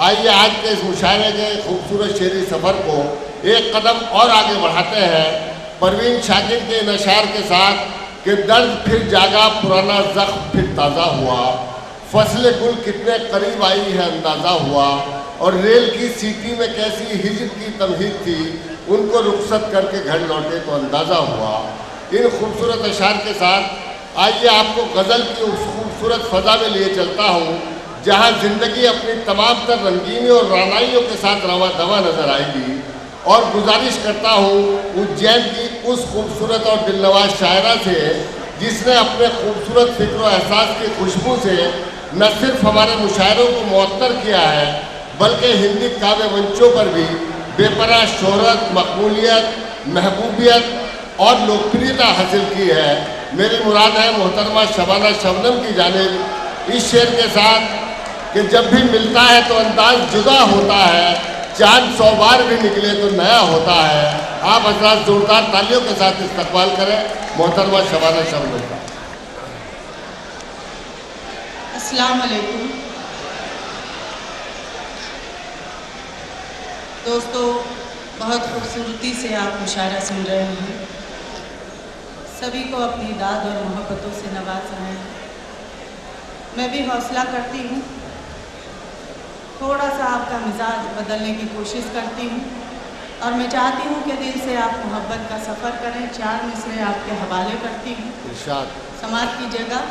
आइए आज के इस मुशायरे के खूबसूरत शेरी सफ़र को एक कदम और आगे बढ़ाते हैं परवीन शाकिर के इन अशार के साथ कि दर्द फिर जागा, पुराना ज़ख्म फिर ताज़ा हुआ, फसल गुल कितने करीब आई है अंदाज़ा हुआ, और रेल की सीटी में कैसी हिज्र की तमहीद थी, उनको रुखसत करके घर लौटे तो अंदाज़ा हुआ। इन खूबसूरत अशार के साथ आइए आपको गज़ल की उस खूबसूरत फ़ज़ा में लिए चलता हूँ जहाँ ज़िंदगी अपनी तमाम तर रंगीनी और रानाइयों के साथ रवा दवा नज़र आएगी। और गुजारिश करता हूँ उज्जैन की उस खूबसूरत और दिलनवाज शायरा से जिसने अपने खूबसूरत फ़िक्र और एहसास की खुशबू से न सिर्फ हमारे मुशायरों को मुअत्तर किया है बल्कि हिंदी काव्य मंचों पर भी बेपनाह शोहरत, मकबूलियत, महबूबियत और लोकप्रियता हासिल की है। मेरी मुराद है मोहतरमा शबाना शबनम की जानिब इस शेर के साथ कि जब भी मिलता है तो अंदाज जुदा होता है, चांद 100 बार भी निकले तो नया होता है। आप हज़रात जोरदार तालियों के साथ इस्तकबाल करें मोहतरमा शबाना शबनम का। अस्सलाम वालेकुम दोस्तों, बहुत खूबसूरती से आप मुशायरा सुन रहे हैं। सभी को अपनी दाद और मोहब्बतों से नवाज रहे हैं। मैं भी हौसला करती हूँ, थोड़ा सा आपका मिजाज बदलने की कोशिश करती हूँ और मैं चाहती हूँ कि दिल से आप मोहब्बत का सफ़र करें। 4 मिसरे आपके हवाले करती हूँ, इरशाद समाज की जगह।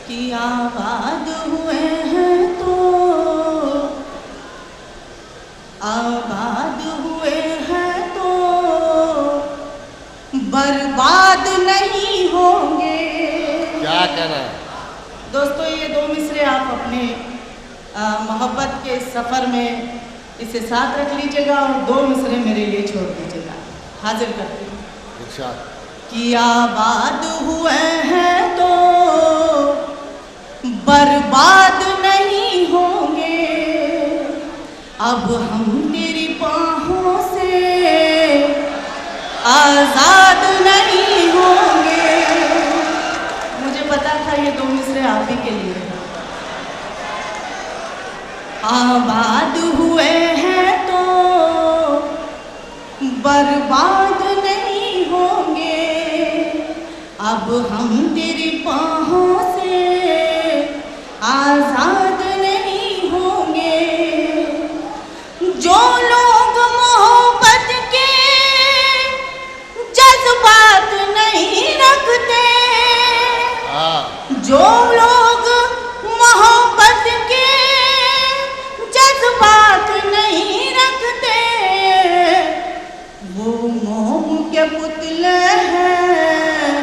कि आबाद हुए हैं तो आबाद हुए हैं तो बर्बाद नहीं होंगे। क्या कहना है दोस्तों, ये 2 मिसरे आप अपने मोहब्बत के सफ़र में इसे साथ रख लीजिएगा और 2 मिसरे मेरे लिए छोड़ दीजिएगा। हाजिर करती हूँ। इरशाद कि आबाद हुए हैं तो बर्बाद नहीं होंगे, अब हम तेरी बाहों से आज़ाद नहीं होंगे। मुझे पता था ये 2 मिसरे आप ही के लिए हैं। आबाद हुए हैं तो बर्बाद नहीं होंगे, अब हम तेरी बाहों से आज़ाद नहीं होंगे। जो लोग मोहब्बत के जज्बात नहीं रखते, जो लोग मोहब्बत के जज्बात नहीं रखते, वो मोम के पुतले हैं,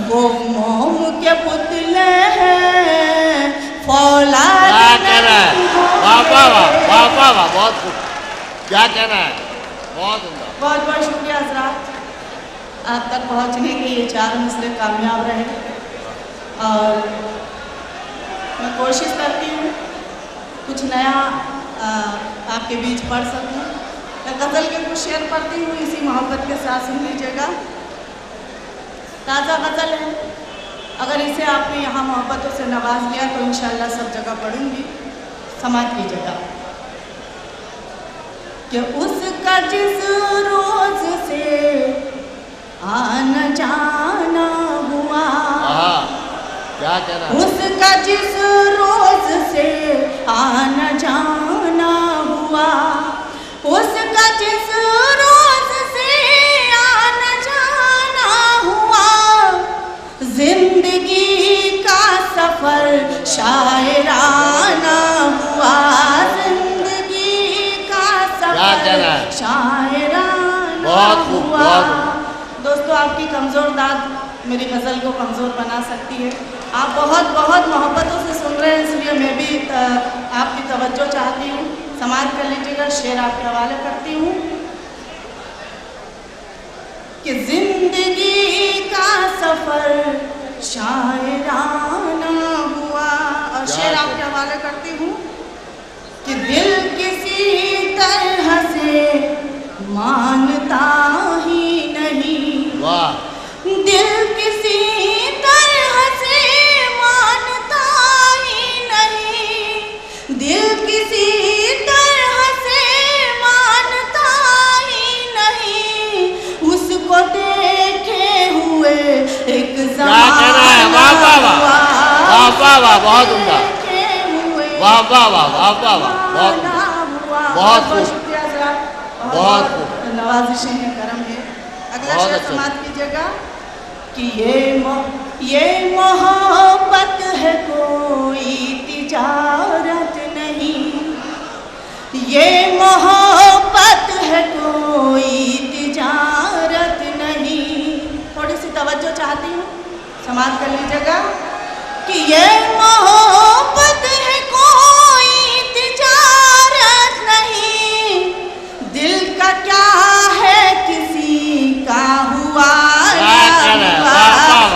वो मोम के पुतले हैं, फौलाद नहीं होंगे। वाह, बहुत खूब। क्या कहना है? बहुत बहुत बहुत शुक्रिया हज़रात, आप तक पहुंचने के ये 4 मिसरे कामयाब रहे। और मैं कोशिश करती हूँ कुछ नया आपके बीच पढ़ सकूँ। मैं गज़ल के कुछ शेर पढ़ती हूँ, इसी मोहब्बत के साथ सुन लीजिएगा। ताज़ा गज़ल है, अगर इसे आपने यहाँ मोहब्बतों से नवाज लिया तो इंशाअल्लाह सब जगह पढ़ूंगी, समाज की जगह। कि उसका जिस रोज से आना जाना हुआ, क्या कहना, उसका जिस रोज से आना जाना हुआ, उसका जिस रोज से आना जाना हुआ, जिंदगी का सफर शायराना हुआ, जिंदगी का सफर शायराना बहुत खूब, हुआ। बहुत। दोस्तों, आपकी कमज़ोर दाद मेरी गज़ल को कमज़ोर बना सकती है। आप बहुत बहुत मोहब्बतों से सुन रहे हैं, इसलिए मैं भी आपकी तवज्जो चाहती हूँ। समाज कर लीजिएगा। शेर आपके हवाले करती हूँ कि जिंदगी का सफ़र शायराना हुआ, और शेर आपके हवाले करती हूँ कि दिल किसी तरह से मानता ही नहीं, वाह, दिल किसी एक क्या कहना है? वाह वाह वाह, वाह वाह वाह, बहुत उम्दा, वाह वाह वाह, वाह वाह वाह, बहुत बहुत खूब, शुक्रिया सर, बहुत खूब, नवाजिशें हैं, करम है। अगला बहुत शेर अच्छा। समाप्त कीजिएगा कि ये मोहब्बत है कोई तिजारत नहीं, ये मोहब्बत है कोई तिजारत नहीं। थोड़ी सी तवज्जो चाहती हूँ, समाप्त कर लीजिएगा कि ये मोहब्बत है कोई तिजारत नहीं, दिल का क्या है किसी का हुआ ना हुआ,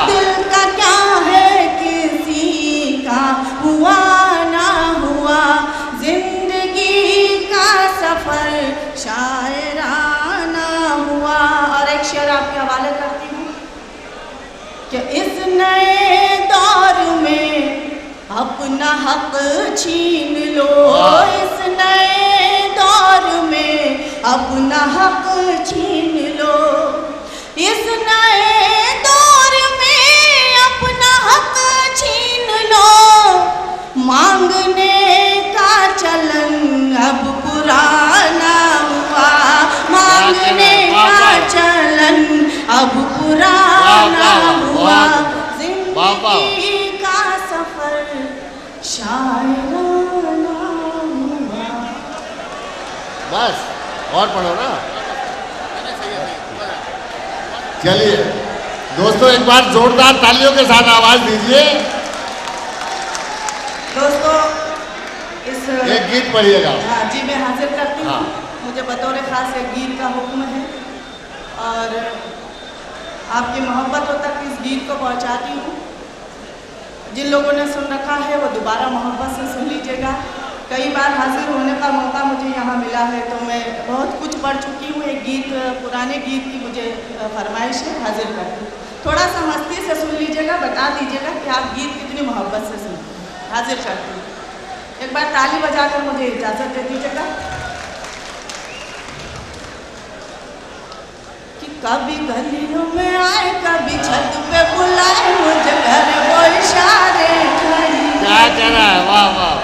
दिल का क्या है किसी का हुआ ना हुआ, जिंदगी का सफर शायराना हुआ। और एक शेर आपके हवाले करती हूँ कि इस नए दौर में अपना हक छीन लो, इस नए दौर में अपना हक छीन लो, इस नए दौर में अपना हक छीन लो, मांगने का चलन अब पुराना हुआ, मांगने का चलन अब पुराना हुआ, जिंदगी का सफर शायराना हुआ। बस और पढ़ो ना। चलिए दोस्तों, एक बार जोरदार तालियों के साथ आवाज दीजिए। दोस्तों इस एक गीत पढ़िएगा। हाँ जी, मैं हाजिर करती हूँ। हाँ। मुझे बतौर खास एक गीत का हुक्म है और आपकी मोहब्बतों तक इस गीत को पहुँचाती हूँ। जिन लोगों ने सुन रखा है वो दोबारा मोहब्बत से सुन लीजिएगा। कई बार हाजिर होने का मौका मुझे यहाँ मिला है तो मैं बहुत कुछ पढ़ चुकी हूँ। एक गीत, पुराने गीत की मुझे फरमाइश है, हाजिर करती हूँ। थोड़ा सा मस्ती से सुन लीजिएगा, बता दीजिएगा कि आप गीत कितनी मोहब्बत से सुनते हैं। हाजिर करती हूँ। एक बार ताली बजाकर मुझे इजाज़त दे दीजिएगा कि कभी गलियों में आए, कभी छत पे बुलाए, मुझे घर वो इशारे खड़ी। क्या कहना है? वाह वाह।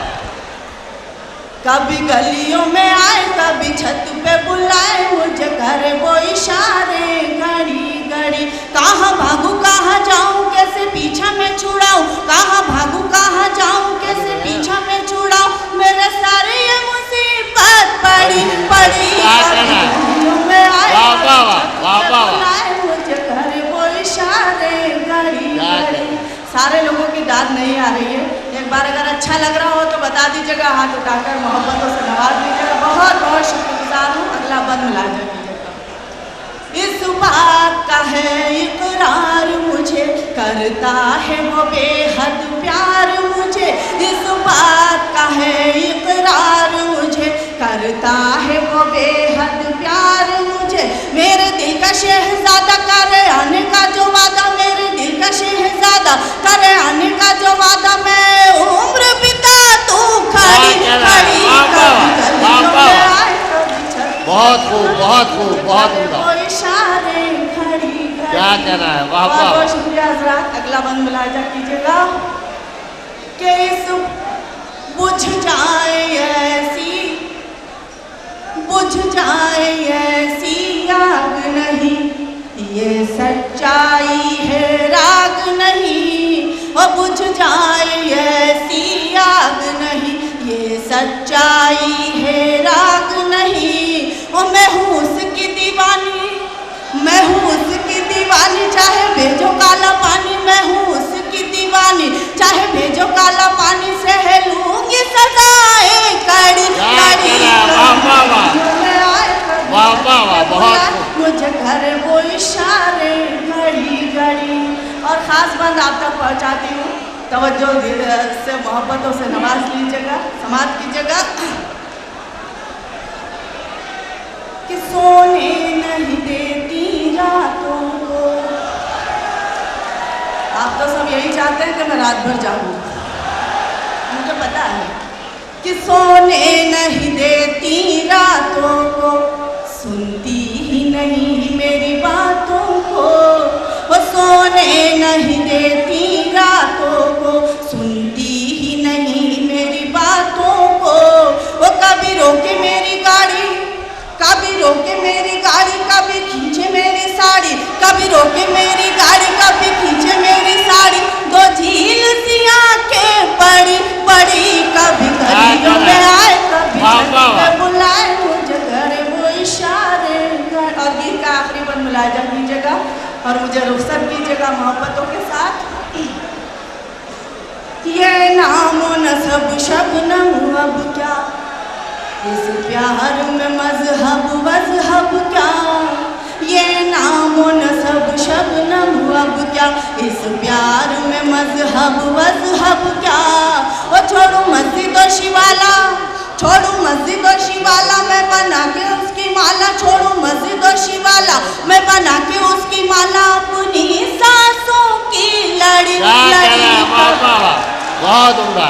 कभी गलियों में आए, कभी छत पे बुलाए, मुझे घर वो इशारे घड़ी घड़ी। कहाँ भागू कहाँ जाऊँ, कैसे पीछा में छुड़ाऊँ, कहाँ भागू कहाँ जाऊँ, कैसे पीछा में छुड़ाऊँ, मेरे सारे ये मुसीबत पड़ी पड़ी। गलियों में आए, मुझे घर वो इशारे घड़ी घड़ी। सारे लोगों की दाद नहीं आ रही है। एक बार अगर अच्छा लग रहा हो तो बता दीजिएगा, हाथ उठाकर मोहब्बतों से नवाज दीजिएगा। बहुत बहुत शुक्रगुजार हूँ। अगला बंद मुलाजा कीजिएगा। इस बात का है इकरार मुझे, करता है वो बेहद प्यार मुझे। इस बात का है इकरार मुझे, करता है वो बेहद प्यार मुझे। मेरे दिल का शहजादा करे आने का जो वादा, मेरे दिल का शहजादा करे आने का जो वादा, मैं उम्र बिता तू खड़ी खड़ी। बहुत खूब, बहुत खूब, बहुत उम्दा। इशारे खड़ी खड़ी। क्या कहना है? वाह वाह। बहुत शुक्रिया हज़रात। अगला बंद मुलाजा कीजिएगा कि इस बुझ जाए ऐसी, बुझ जाए ऐसी आग नहीं, ये सच्चाई है राग नहीं। और बुझ जाए ऐसी आग नहीं, ये सच्चाई है राग नहीं। और मैं हूँ उसकी दीवानी, मैं हूँ उसकी दीवानी, चाहे भेजो काला पानी। मैं हूँ उसकी दीवानी, चाहे भेजो काला पानी, सह लूंगी सजाए कड़ी कड़ी। वाह वाह वाह, बहुत मुझे घर वो इशारे घड़ी घड़ी। और ख़ास बात आप तक पहुँचाती हूँ, तवज्जो से मोहब्बतों से नवाज लीजिएगा, समाप्त कीजिएगा कि सोने नहीं देती रातों को। आप तो सब यही चाहते हैं कि मैं रात भर जागूं, मुझे पता है कि सोने नहीं देती रातों को, सुनती ही नहीं मेरी बातों को। वो सोने देती रातों को, सुनती ही नहीं मेरी बातों को। वो कभी रोके मेरी गाड़ी, कभी रोके मेरी गाड़ी, कभी खींचे मेरी साड़ी, कभी रोके मेरी गाड़ी, कभी खींचे मेरी साड़ी। दो झील सी आंखें बड़ी बड़ी, कभी गलियों में आए, कभी छत पे बुलाए मुझे घर, वो इशारे कर। और गीत का आखिरी बन मुलायजा कीजिएगा और मुझे रुखसत कीजिएगा मोहब्बतों के साथ। ये नामो नसब शबनम अब क्या, इस प्यार में मजहब वजहब क्या। ये नामो नसब शबनम अब क्या, इस प्यार में मजहब वजहब क्या। ओ छोड़ू मस्जिद और शिवाला, छोड़ू मस्जिद और शिवाला, मैं बना के उसकी माला। छोड़ू मस्जिद और शिवाला, मैं बना के उसकी माला। अपनी सांसों की लड़ी लड़ी। बहुत उम्दा।